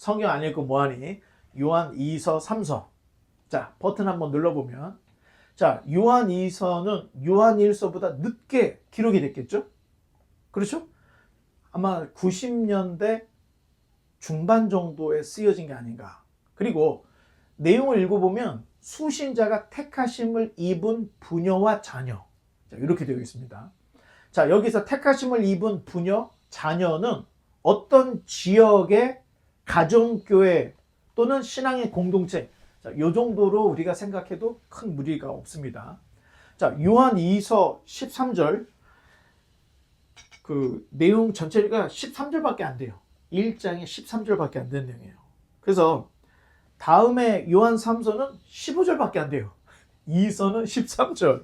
성경 안 읽고 뭐하니? 요한 2서 3서. 자, 버튼 한번 눌러보면, 자, 요한 2서는 요한 1서보다 늦게 기록이 됐겠죠? 그렇죠? 아마 90년대 중반 정도에 쓰여진 게 아닌가. 그리고 내용을 읽어보면 수신자가 택하심을 입은 부녀와 자녀. 자, 이렇게 되어 있습니다. 자, 여기서 택하심을 입은 부녀, 자녀는 어떤 지역의 가정교회 또는 신앙의 공동체, 자, 이 정도로 우리가 생각해도 큰 무리가 없습니다. 자, 요한 2서 13절, 그 내용 전체가 13절밖에 안 돼요. 1장에 13절밖에 안 되는 내용이에요. 그래서 다음에 요한 3서는 15절밖에 안 돼요. 2서는 13절,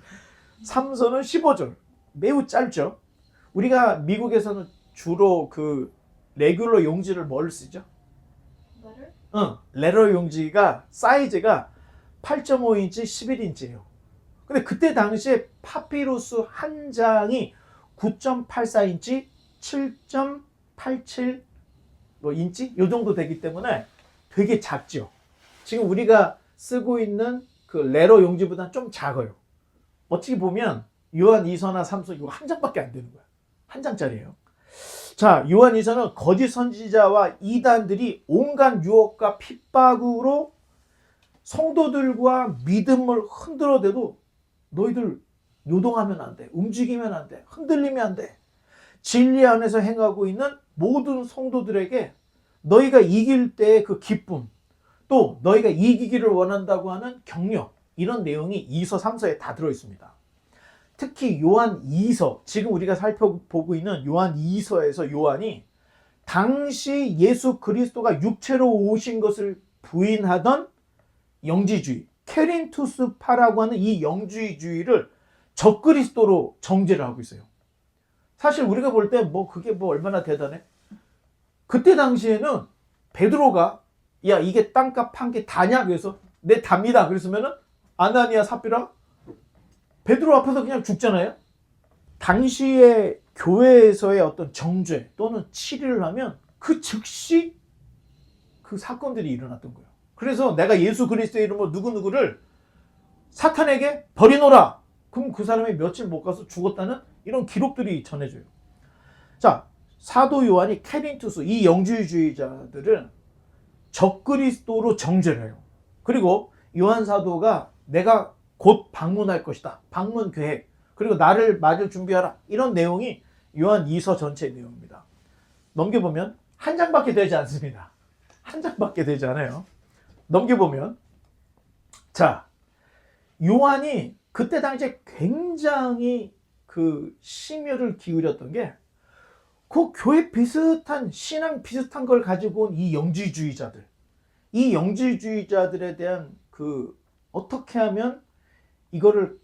3서는 15절. 매우 짧죠. 우리가 미국에서는 주로 그 레귤러 용지를 뭘 쓰죠? 레러 용지가 사이즈가 8.5인치, 11인치예요. 근데 그때 당시에 파피루스 한 장이 9.84인치, 7.87 인치 요 정도 되기 때문에 되게 작죠. 지금 우리가 쓰고 있는 그 레러 용지보다 좀 작아요. 어떻게 보면 요한 2서나 3서 이거 한 장밖에 안 되는 거야. 한 장짜리예요. 자, 요한 2서는 거짓 선지자와 이단들이 온갖 유혹과 핍박으로 성도들과 믿음을 흔들어대도 너희들 요동하면 안 돼. 움직이면 안 돼. 흔들리면 안 돼. 진리 안에서 행하고 있는 모든 성도들에게 너희가 이길 때의 그 기쁨, 또 너희가 이기기를 원한다고 하는 격려, 이런 내용이 2서 3서에 다 들어있습니다. 특히 요한 2서, 지금 우리가 살펴보고 있는 요한 2서에서 요한이 당시 예수 그리스도가 육체로 오신 것을 부인하던 영지주의, 케린투스파라고 하는 이 영지주의를 적그리스도로 정죄를 하고 있어요. 사실 우리가 볼 때 뭐 그게 뭐 얼마나 대단해? 그때 당시에는 베드로가 야 이게 땅값 한 게 다냐? 그래서 네 답니다. 그랬으면은 아나니아 삽비라 베드로 앞에서 그냥 죽잖아요. 당시에 교회에서의 어떤 정죄 또는 치리를 하면 그 즉시 그 사건들이 일어났던 거예요. 그래서 내가 예수 그리스도의 이름으로 누구누구를 사탄에게 버리노라. 그럼 그 사람이 며칠 못 가서 죽었다는 이런 기록들이 전해져요. 자, 사도 요한이 케린투스, 이 영주주의자들을 적그리스도로 정죄를 해요. 그리고 요한 사도가 내가 곧 방문할 것이다. 방문 계획. 그리고 나를 맞을 준비하라. 이런 내용이 요한 2서 전체의 내용입니다. 넘겨보면 한 장밖에 되지 않습니다. 한 장밖에 되지 않아요. 넘겨보면 자, 요한이 그때 당시에 굉장히 그 심혈을 기울였던 게 그 교회 비슷한 신앙 비슷한 걸 가지고 온 이 영지주의자들, 이 영지주의자들에 대한 그 어떻게 하면 이거를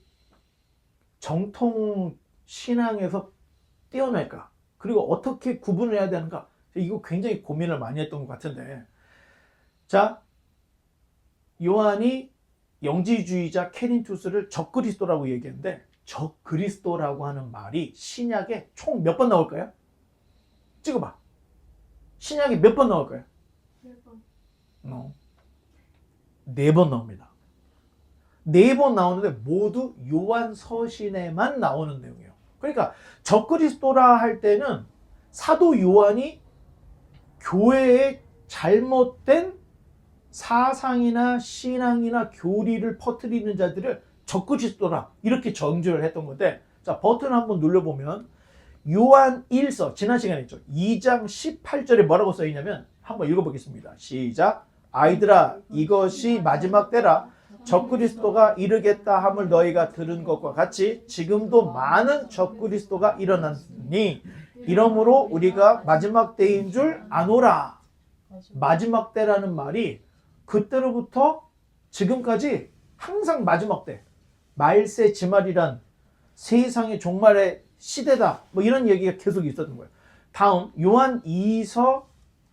정통 신앙에서 떼어낼까, 그리고 어떻게 구분을 해야 되는가, 이거 굉장히 고민을 많이 했던 것 같은데, 자, 요한이 영지주의자 케린투스를 적그리스도라고 얘기했는데, 적그리스도라고 하는 말이 신약에 총 몇 번 나올까요? 찍어봐. 신약에 몇 번 나올까요? 4번. 4번 나옵니다. 4번 나오는데 모두 요한 서신에만 나오는 내용이에요. 그러니까 적그리스도라 할 때는 사도 요한이 교회의 잘못된 사상이나 신앙이나 교리를 퍼뜨리는 자들을 적그리스도라 이렇게 정죄를 했던 건데, 자, 버튼 한번 눌러보면 요한 1서 지난 시간에 했죠. 2장 18절에 뭐라고 써있냐면 한번 읽어보겠습니다. 시작. 아이들아 이것이 마지막 때라. 적그리스도가 이르겠다 함을 너희가 들은 것과 같이 지금도 많은 적그리스도가 일어났으니 이러므로 우리가 마지막 때인 줄 아노라. 마지막 때라는 말이 그때로부터 지금까지 항상 마지막 때, 말세 지말이란 세상의 종말의 시대다, 뭐 이런 얘기가 계속 있었던 거예요. 다음 요한 1서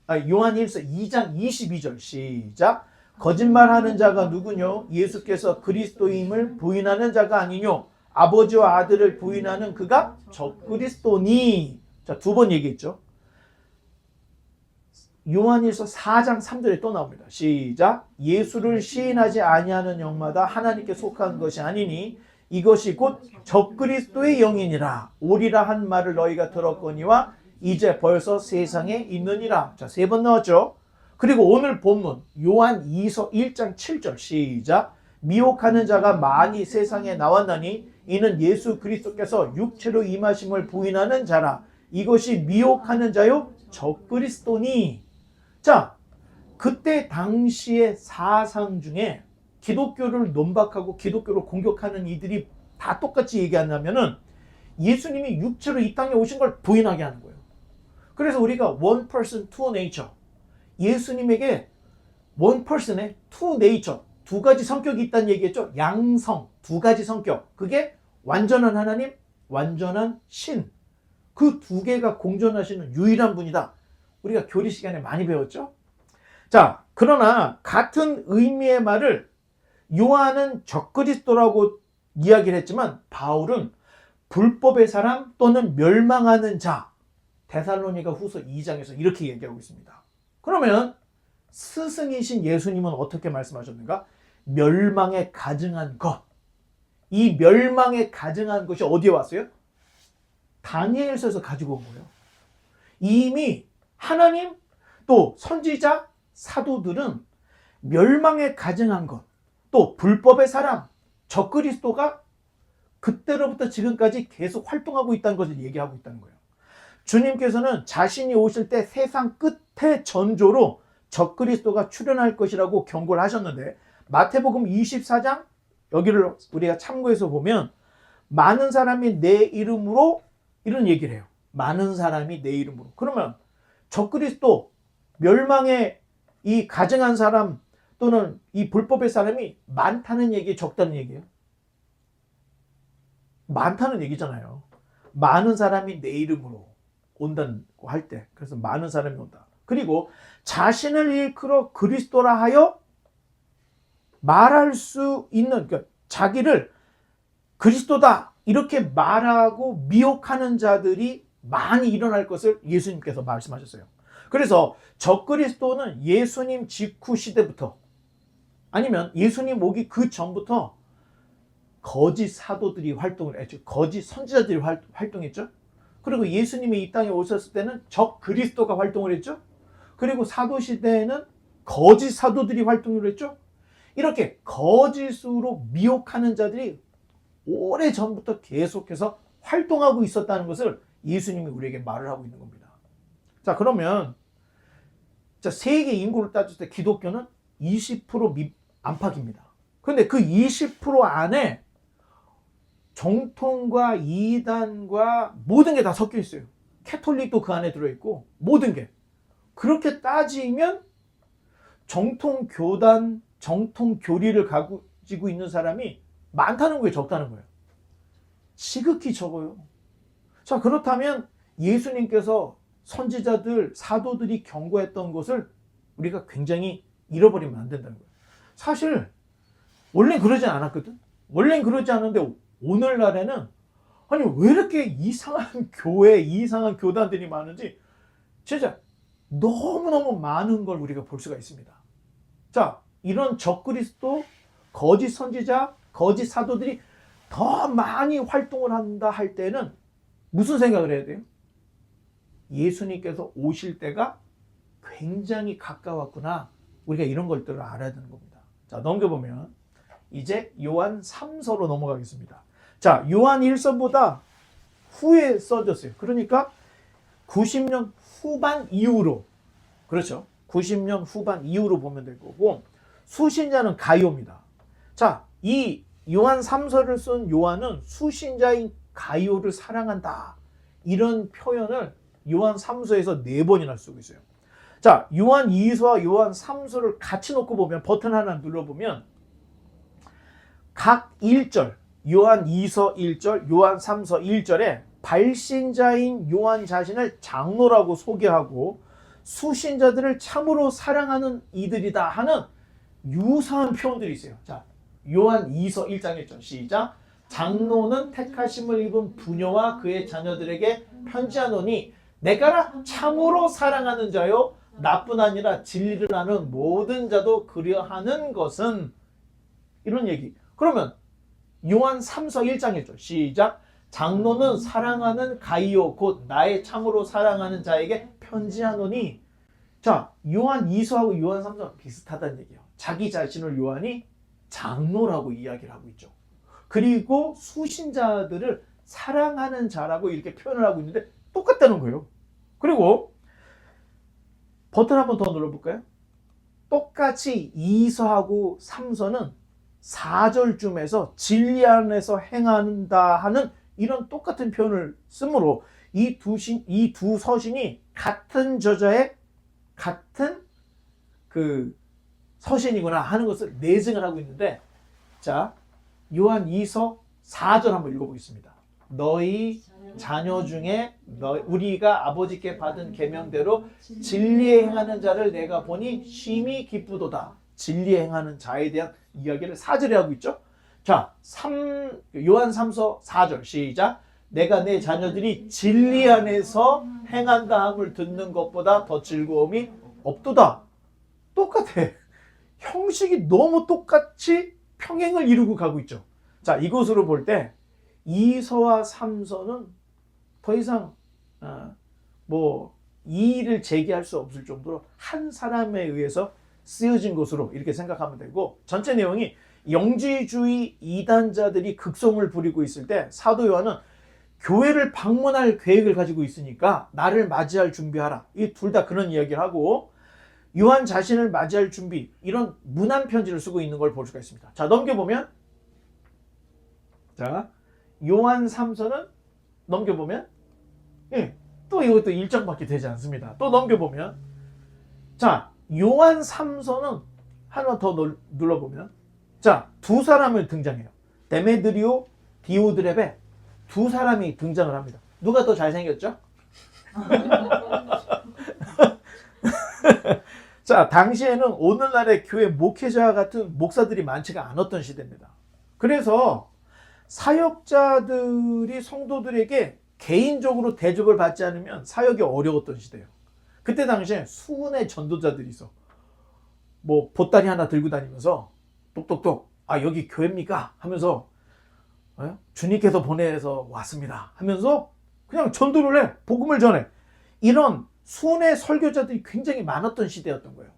2장 22절 시작. 거짓말하는 자가 누구뇨? 예수께서 그리스도임을 부인하는 자가 아니뇨? 아버지와 아들을 부인하는 그가 적그리스도니. 자, 2번 얘기했죠. 요한일서 4장 3절에 또 나옵니다. 시작. 예수를 시인하지 아니하는 영마다 하나님께 속한 것이 아니니 이것이 곧 적그리스도의 영이니라. 오리라 한 말을 너희가 들었거니와 이제 벌써 세상에 있느니라. 자, 3번 나왔죠. 그리고 오늘 본문 요한 2서 1장 7절 시작. 미혹하는 자가 많이 세상에 나왔나니 이는 예수 그리스도께서 육체로 임하심을 부인하는 자라. 이것이 미혹하는 자요 적그리스도니. 자, 그때 당시의 사상 중에 기독교를 논박하고 기독교를 공격하는 이들이 다 똑같이 얘기한다면은 예수님이 육체로 이 땅에 오신 걸 부인하게 하는 거예요. 그래서 우리가 one person, two nature. 예수님에게 one person의 two nature. 2가지 성격이 있다는 얘기했죠. 양성, 2가지 성격. 그게 완전한 하나님, 완전한 신. 그 2개가 공존하시는 유일한 분이다. 우리가 교리 시간에 많이 배웠죠. 자, 그러나 같은 의미의 말을 요한은 적그리스도라고 이야기를 했지만 바울은 불법의 사람 또는 멸망하는 자, 데살로니가 후서 2장에서 이렇게 얘기하고 있습니다. 그러면 스승이신 예수님은 어떻게 말씀하셨는가? 멸망에 가증한 것. 이 멸망에 가증한 것이 어디에 왔어요? 다니엘서에서 가지고 온 거예요. 이미 하나님 또 선지자 사도들은 멸망에 가증한 것, 또 불법의 사람, 적그리스도가 그때로부터 지금까지 계속 활동하고 있다는 것을 얘기하고 있다는 거예요. 주님께서는 자신이 오실 때 세상 끝의 전조로 적그리스도가 출현할 것이라고 경고를 하셨는데 마태복음 24장 여기를 우리가 참고해서 보면 많은 사람이 내 이름으로 이런 얘기를 해요. 많은 사람이 내 이름으로. 그러면 적그리스도 멸망에 이 가증한 사람 또는 이 불법의 사람이 많다는 얘기, 적다는 얘기예요? 많다는 얘기잖아요. 많은 사람이 내 이름으로 온다고 할 때. 그래서 많은 사람이 온다. 그리고 자신을 일컬어 그리스도라 하여 말할 수 있는, 그러니까 자기를 그리스도다 이렇게 말하고 미혹하는 자들이 많이 일어날 것을 예수님께서 말씀하셨어요. 그래서 적그리스도는 예수님 직후 시대부터 아니면 예수님 오기 그 전부터 거짓 사도들이 활동을 했죠. 거짓 선지자들이 활동했죠. 그리고 예수님이 이 땅에 오셨을 때는 적그리스도가 활동을 했죠. 그리고 사도시대에는 거짓 사도들이 활동을 했죠. 이렇게 거짓으로 미혹하는 자들이 오래전부터 계속해서 활동하고 있었다는 것을 예수님이 우리에게 말을 하고 있는 겁니다. 자, 그러면 자, 세계 인구를 따졌을 때 기독교는 20% 안팎입니다. 그런데 그 20% 안에 정통과 이단과 모든 게 다 섞여 있어요. 캐톨릭도 그 안에 들어있고 모든 게. 그렇게 따지면 정통교단, 정통교리를 가지고 있는 사람이 많다는 거예요, 적다는 거예요? 지극히 적어요. 자, 그렇다면 예수님께서 선지자들, 사도들이 경고했던 것을 우리가 굉장히 잃어버리면 안 된다는 거예요. 사실 원래는 그러지 않았거든. 원래는 그러지 않은데 오늘날에는 아니 왜 이렇게 이상한 교회, 이상한 교단들이 많은지 진짜 너무너무 많은 걸 우리가 볼 수가 있습니다. 자, 이런 적그리스도, 거짓 선지자, 거짓 사도들이 더 많이 활동을 한다 할 때는 무슨 생각을 해야 돼요? 예수님께서 오실 때가 굉장히 가까웠구나. 우리가 이런 것들을 알아야 되는 겁니다. 자, 넘겨보면 이제 요한 3서로 넘어가겠습니다. 자, 요한 1서보다 후에 써졌어요. 그러니까 90년 후반 이후로, 그렇죠? 90년 후반 이후로 보면 될 거고, 수신자는 가이오입니다. 자, 이 요한 3서를 쓴 요한은 수신자인 가이오를 사랑한다. 이런 표현을 요한 3서에서 4번이나 쓰고 있어요. 자, 요한 2서와 요한 3서를 같이 놓고 보면, 버튼 하나 눌러보면 각 1절, 요한 2서 1절, 요한 3서 1절에 발신자인 요한 자신을 장로라고 소개하고 수신자들을 참으로 사랑하는 이들이다 하는 유사한 표현들이 있어요. 자, 요한 2서 1장 1절 시작. 장로는 택하심을 입은 부녀와 그의 자녀들에게 편지하노니 내가 참으로 사랑하는 자요 나뿐 아니라 진리를 아는 모든 자도 그리하는 것은 이런 얘기. 그러면 요한 3서 1장 1절 시작. 장로는 사랑하는 가이오 곧 나의 참으로 사랑하는 자에게 편지하노니. 자, 요한 2서하고 요한 3서 비슷하다는 얘기예요. 자기 자신을 요한이 장로라고 이야기를 하고 있죠. 그리고 수신자들을 사랑하는 자라고 이렇게 표현을 하고 있는데 똑같다는 거예요. 그리고 버튼 한번 더 눌러볼까요? 똑같이 2서하고 3서는 4절쯤에서 진리 안에서 행한다 하는 이런 똑같은 표현을 쓰므로 이 두 서신이 같은 저자의 같은 그 서신이구나 하는 것을 내증을 하고 있는데, 자, 요한 2서 4절 한번 읽어보겠습니다. 너희 자녀 중에 우리가 아버지께 받은 계명대로 진리에 행하는 자를 내가 보니 심히 기쁘도다. 진리에 행하는 자에 대한 이야기를 4절에 하고 있죠. 자, 요한 3서 4절 시작. 내가 내 자녀들이 진리 안에서 행한다 함을 듣는 것보다 더 즐거움이 없도다. 똑같아. 형식이 너무 똑같이 평행을 이루고 가고 있죠. 자, 이것으로 볼 때 2서와 3서는 더 이상 이의를 제기할 수 없을 정도로 한 사람에 의해서 쓰여진 것으로 이렇게 생각하면 되고, 전체 내용이 영지주의 이단자들이 극성을 부리고 있을 때 사도 요한은 교회를 방문할 계획을 가지고 있으니까 나를 맞이할 준비하라. 이 둘 다 그런 이야기를 하고, 요한 자신을 맞이할 준비, 이런 문안 편지를 쓰고 있는 걸 볼 수가 있습니다. 자, 넘겨보면, 자, 요한 3서는 넘겨보면, 또 이것도 일정밖에 되지 않습니다. 또 넘겨보면, 자, 요한 3서는 하나 더 눌러보면, 자, 두 사람을 등장해요. 데메드리오, 디오드렙에 두 사람이 등장을 합니다. 누가 더 잘생겼죠? 자, 당시에는 오늘날의 교회 목회자와 같은 목사들이 많지가 않았던 시대입니다. 그래서 사역자들이 성도들에게 개인적으로 대접을 받지 않으면 사역이 어려웠던 시대예요. 그때 당시에 수은의 전도자들이 있어. 뭐 보따리 하나 들고 다니면서 똑똑똑, 아 여기 교회입니까? 하면서 주님께서 보내서 왔습니다 하면서 그냥 전도를 해. 복음을 전해. 이런 수은의 설교자들이 굉장히 많았던 시대였던 거예요.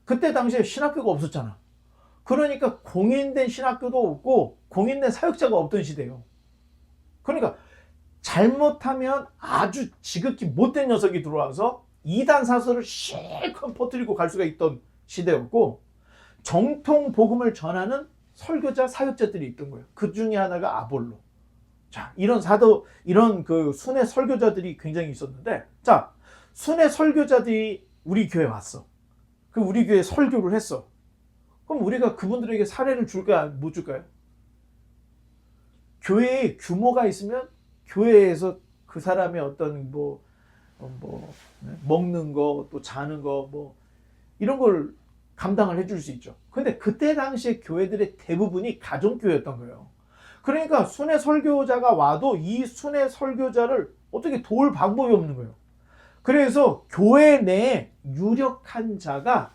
그때 당시에 신학교가 없었잖아. 그러니까 공인된 신학교도 없고 공인된 사역자가 없던 시대예요. 그러니까 잘못하면 아주 지극히 못된 녀석이 들어와서 이단 사설을 실컷 퍼뜨리고 갈 수가 있던 시대였고, 정통 복음을 전하는 설교자, 사역자들이 있던 거예요. 그 중에 하나가 아볼로. 자, 이런 그 순회 설교자들이 굉장히 있었는데, 자, 순회 설교자들이 우리 교회에 왔어. 그 우리 교회에 설교를 했어. 그럼 우리가 그분들에게 사례를 줄까요? 못 줄까요? 교회에 규모가 있으면 교회에서 그 사람의 어떤 먹는 거, 또 자는 거, 이런 걸 감당을 해줄 수 있죠. 근데 그때 당시에 교회들의 대부분이 가정교회였던 거예요. 그러니까 순회 설교자가 와도 이 순회 설교자를 어떻게 도울 방법이 없는 거예요. 그래서 교회 내에 유력한 자가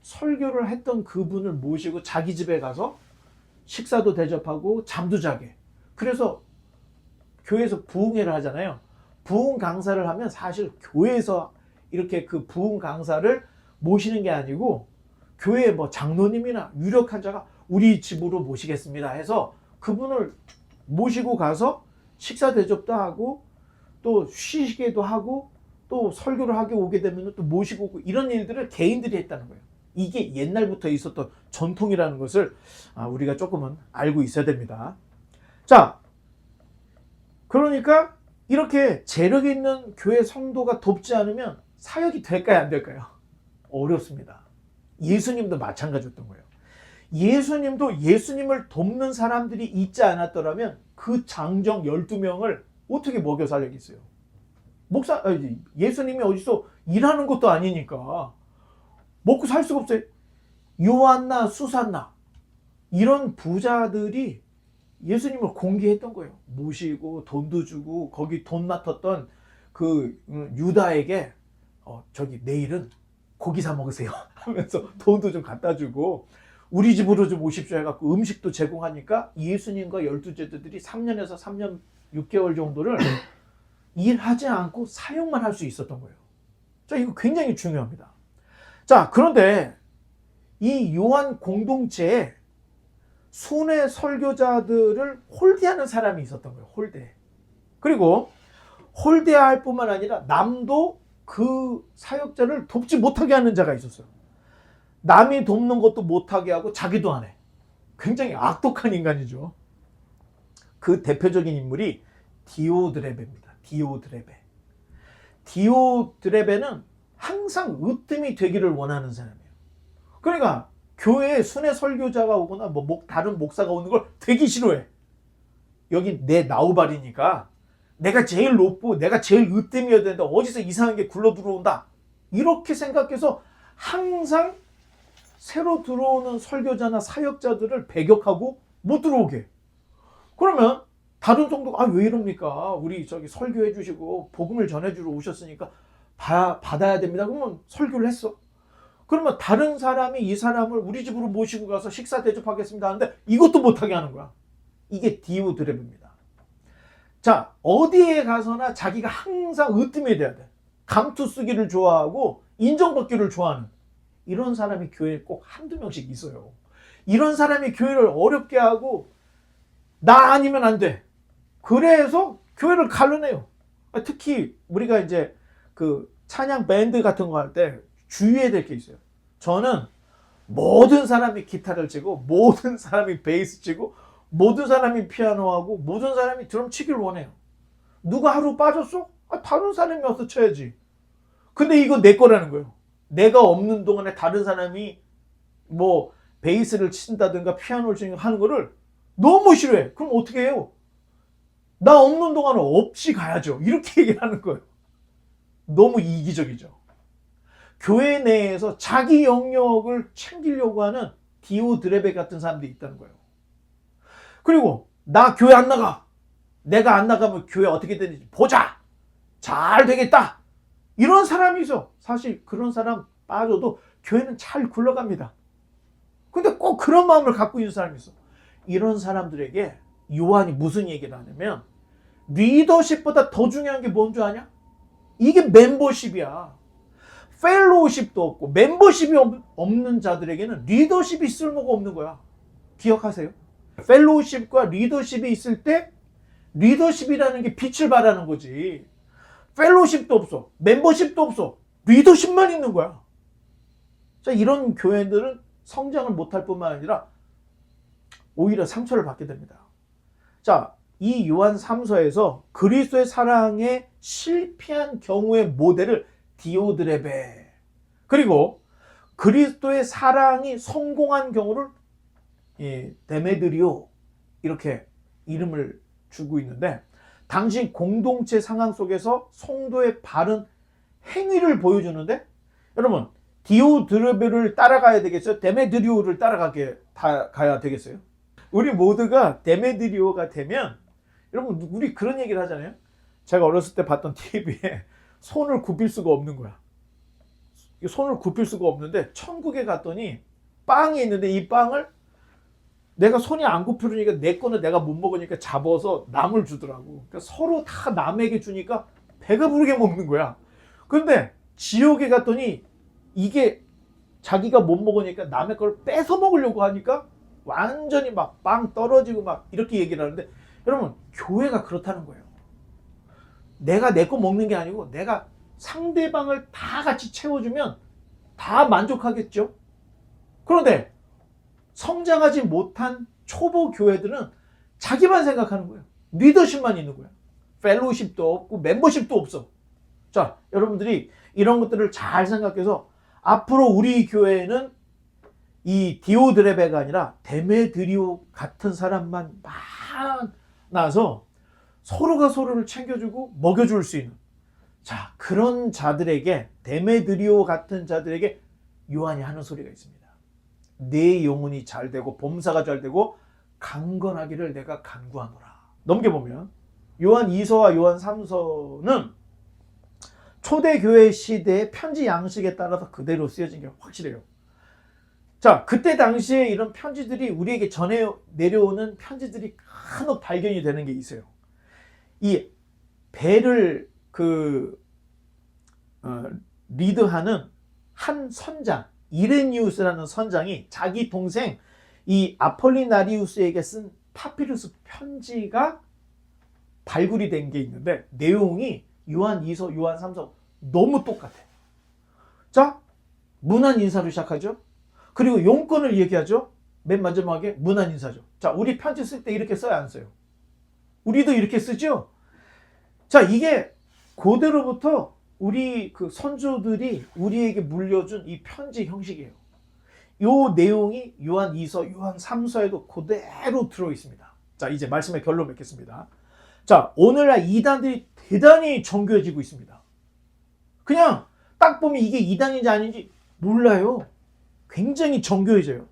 설교를 했던 그분을 모시고 자기 집에 가서 식사도 대접하고 잠도 자게. 그래서 교회에서 부흥회를 하잖아요. 부흥 강사를 하면 사실 교회에서 이렇게 그 부흥 강사를 모시는 게 아니고 교회 장로님이나 유력한 자가 우리 집으로 모시겠습니다 해서 그분을 모시고 가서 식사 대접도 하고 또 쉬시게도 하고 또 설교를 하게 오게 되면 또 모시고 오고, 이런 일들을 개인들이 했다는 거예요. 이게 옛날부터 있었던 전통이라는 것을 우리가 조금은 알고 있어야 됩니다. 자, 그러니까 이렇게 재력 있는 교회 성도가 돕지 않으면 사역이 될까요, 안 될까요? 어렵습니다. 예수님도 마찬가지였던 거예요. 예수님도 예수님을 돕는 사람들이 있지 않았더라면 그 장정 12명을 어떻게 먹여 살리겠어요? 예수님이 어디서 일하는 것도 아니니까 먹고 살 수가 없어요. 요한나 수산나 이런 부자들이 예수님을 공개했던 거예요. 모시고 돈도 주고 거기 돈 맡았던 그 유다에게 저기 내일은 고기 사 먹으세요 하면서 돈도 좀 갖다 주고 우리 집으로 좀 오십시오 해갖고 음식도 제공하니까 예수님과 12제자들이 3년에서 3년 6개월 정도를 일하지 않고 사역만 할 수 있었던 거예요. 자, 이거 굉장히 중요합니다. 자, 그런데 이 요한 공동체에 순회 설교자들을 홀대하는 사람이 있었던 거예요. 홀대. 그리고 홀대할 뿐만 아니라 남도 그 사역자를 돕지 못하게 하는 자가 있었어요. 남이 돕는 것도 못하게 하고 자기도 안 해. 굉장히 악독한 인간이죠. 그 대표적인 인물이 디오드레베입니다. 디오드레베. 디오드레베는 항상 으뜸이 되기를 원하는 사람이에요. 그러니까 교회에 순회 설교자가 오거나 다른 목사가 오는 걸 되게 싫어해. 여기 내 나우발이니까 내가 제일 높고 내가 제일 으뜸이어야 된다. 어디서 이상한 게 굴러 들어온다. 이렇게 생각해서 항상 새로 들어오는 설교자나 사역자들을 배격하고 못 들어오게 해. 그러면 다른 성도가 왜 이럽니까? 우리 저기 설교해 주시고 복음을 전해주러 오셨으니까 받아야 됩니다. 그러면 설교를 했어. 그러면 다른 사람이 이 사람을 우리 집으로 모시고 가서 식사 대접하겠습니다 하는데 이것도 못하게 하는 거야. 이게 디오드레베입니다. 자, 어디에 가서나 자기가 항상 으뜸이 돼야 돼. 감투 쓰기를 좋아하고 인정받기를 좋아하는 이런 사람이 교회에 꼭 한두 명씩 있어요. 이런 사람이 교회를 어렵게 하고 나 아니면 안 돼. 그래서 교회를 갈라내요. 특히 우리가 이제 그 찬양 밴드 같은 거 할 때 주의해야 될 게 있어요. 저는 모든 사람이 기타를 치고 모든 사람이 베이스 치고 모든 사람이 피아노하고 모든 사람이 드럼 치기를 원해요. 누가 하루 빠졌어? 다른 사람이 와서 쳐야지. 근데 이거 내 거라는 거예요. 내가 없는 동안에 다른 사람이 뭐 베이스를 친다든가 피아노를 치는 하는 거를 너무 싫어해. 그럼 어떻게 해요? 나 없는 동안은 없이 가야죠. 이렇게 얘기를 하는 거예요. 너무 이기적이죠. 교회 내에서 자기 영역을 챙기려고 하는 디오드레베 같은 사람들이 있다는 거예요. 그리고 나 교회 안 나가. 내가 안 나가면 교회 어떻게 되는지 보자. 잘 되겠다. 이런 사람이 있어. 사실 그런 사람 빠져도 교회는 잘 굴러갑니다. 근데 꼭 그런 마음을 갖고 있는 사람이 있어. 이런 사람들에게 요한이 무슨 얘기를 하냐면 리더십보다 더 중요한 게 뭔 줄 아냐? 이게 멤버십이야. 펠로우십도 없고 멤버십이 없는 자들에게는 리더십이 쓸모가 없는 거야. 기억하세요? 펠로우십과 리더십이 있을 때 리더십이라는 게 빛을 발하는 거지. 펠로우십도 없어. 멤버십도 없어. 리더십만 있는 거야. 자, 이런 교회들은 성장을 못할 뿐만 아니라 오히려 상처를 받게 됩니다. 자, 이 요한 3서에서 그리스도의 사랑에 실패한 경우의 모델을 디오드레베, 그리고 그리스도의 사랑이 성공한 경우를 데메드리오, 이렇게 이름을 주고 있는데, 당시 공동체 상황 속에서 성도의 바른 행위를 보여주는데, 여러분 디오드레베를 따라가야 되겠어요? 데메드리오를 가야 되겠어요? 우리 모두가 데메드리오가 되면, 여러분 우리 그런 얘기를 하잖아요. 제가 어렸을 때 봤던 TV에 손을 굽힐 수가 없는 거야. 손을 굽힐 수가 없는데 천국에 갔더니 빵이 있는데 이 빵을 내가 손이 안 굽히려니까 내 거는 내가 못 먹으니까 잡아서 남을 주더라고. 그러니까 서로 다 남에게 주니까 배가 부르게 먹는 거야. 그런데 지옥에 갔더니 이게 자기가 못 먹으니까 남의 걸 뺏어 먹으려고 하니까 완전히 막 빵 떨어지고 막 이렇게 얘기를 하는데, 여러분 교회가 그렇다는 거예요. 내가 내 거 먹는 게 아니고 내가 상대방을 다 같이 채워주면 다 만족하겠죠. 그런데 성장하지 못한 초보 교회들은 자기만 생각하는 거예요. 리더십만 있는 거예요. 펠로우십도 없고 멤버십도 없어. 자, 여러분들이 이런 것들을 잘 생각해서 앞으로 우리 교회에는 이 디오드레베가 아니라 데메드리오 같은 사람만 많아서 서로가 서로를 챙겨주고 먹여줄 수 있는, 자, 그런 자들에게, 데메드리오 같은 자들에게 요한이 하는 소리가 있습니다. 내 영혼이 잘 되고 범사가 잘 되고 강건하기를 내가 간구하노라. 넘겨보면 요한 2서와 요한 3서는 초대교회 시대의 편지 양식에 따라서 그대로 쓰여진 게 확실해요. 자, 그때 당시에 이런 편지들이 우리에게 전해 내려오는 편지들이 간혹 발견이 되는 게 있어요. 이 배를 리드하는 한 선장, 이레니우스라는 선장이 자기 동생 이 아폴리나리우스에게 쓴 파피루스 편지가 발굴이 된 게 있는데 내용이 요한 2서, 요한 3서 너무 똑같아. 자, 문안 인사로 시작하죠. 그리고 용건을 얘기하죠. 맨 마지막에 문안 인사죠. 자, 우리 편지 쓸 때 이렇게 써야 안 써요? 우리도 이렇게 쓰죠. 자, 이게 그대로부터 우리 그 선조들이 우리에게 물려준 이 편지 형식이에요. 요 내용이 요한 2서, 요한 3서에도 그대로 들어 있습니다. 자, 이제 말씀의 결론 맺겠습니다. 자, 오늘날 이단들이 대단히 정교해지고 있습니다. 그냥 딱 보면 이게 이단인지 아닌지 몰라요. 굉장히 정교해져요.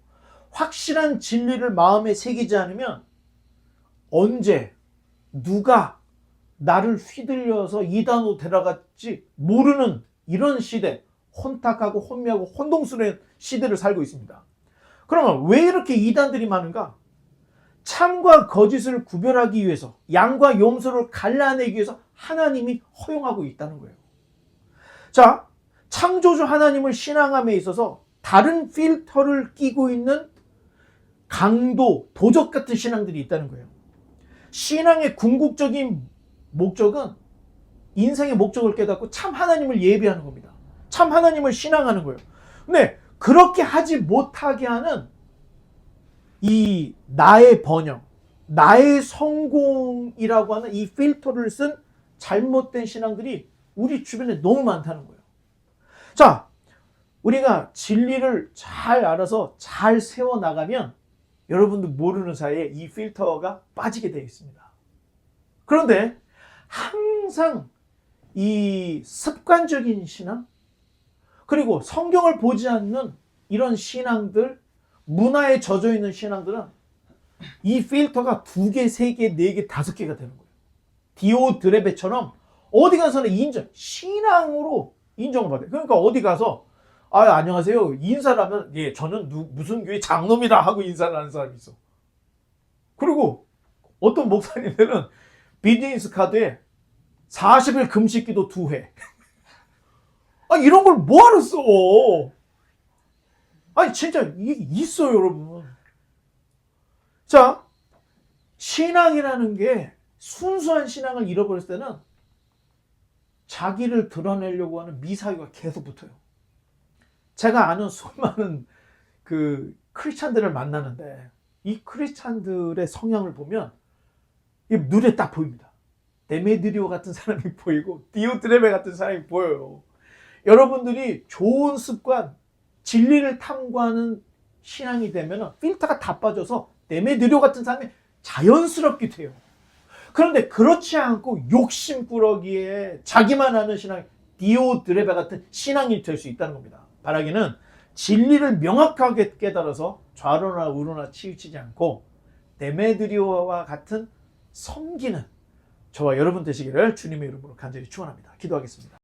확실한 진리를 마음에 새기지 않으면 언제 누가 나를 휘둘려서 이단으로 데려갈지 모르는 이런 시대, 혼탁하고 혼미하고 혼동스러운 시대를 살고 있습니다. 그러면 왜 이렇게 이단들이 많은가? 참과 거짓을 구별하기 위해서, 양과 염소를 갈라내기 위해서 하나님이 허용하고 있다는 거예요. 자, 창조주 하나님을 신앙함에 있어서 다른 필터를 끼고 있는 강도, 도적 같은 신앙들이 있다는 거예요. 신앙의 궁극적인 목적은 인생의 목적을 깨닫고 참 하나님을 예배하는 겁니다. 참 하나님을 신앙하는 거예요. 근데 그렇게 하지 못하게 하는 이 나의 번영, 나의 성공이라고 하는 이 필터를 쓴 잘못된 신앙들이 우리 주변에 너무 많다는 거예요. 자, 우리가 진리를 잘 알아서 잘 세워나가면 여러분들 모르는 사이에 이 필터가 빠지게 되어 있습니다. 그런데 항상 이 습관적인 신앙, 그리고 성경을 보지 않는 이런 신앙들, 문화에 젖어 있는 신앙들은 이 필터가 2개, 3개, 4개, 5개가 되는 거예요. 디오드레베처럼 어디 가서는 신앙으로 인정을 받아요. 그러니까 어디 가서 안녕하세요 인사를 하면 예, 저는 무슨 교회 장로입니다 하고 인사를 하는 사람이 있어. 그리고 어떤 목사님들은 비즈니스 카드에 40일 금식기도 2회. 이런 걸 뭐하러 써? 진짜 이게 있어요, 여러분. 자, 신앙이라는 게 순수한 신앙을 잃어버렸을 때는 자기를 드러내려고 하는 미사유가 계속 붙어요. 제가 아는 수많은 그 크리스찬들을 만나는데 이 크리스찬들의 성향을 보면 눈에 딱 보입니다. 데메드리오 같은 사람이 보이고 디오드레베 같은 사람이 보여요. 여러분들이 좋은 습관, 진리를 탐구하는 신앙이 되면 필터가 다 빠져서 데메드리오 같은 사람이 자연스럽게 돼요. 그런데 그렇지 않고 욕심꾸러기에 자기만 아는 신앙, 디오드레베 같은 신앙이 될 수 있다는 겁니다. 바라기는 진리를 명확하게 깨달아서 좌로나 우로나 치우치지 않고 데메드리오와 같은 섬기는 저와 여러분 되시기를 주님의 이름으로 간절히 축원합니다. 기도하겠습니다.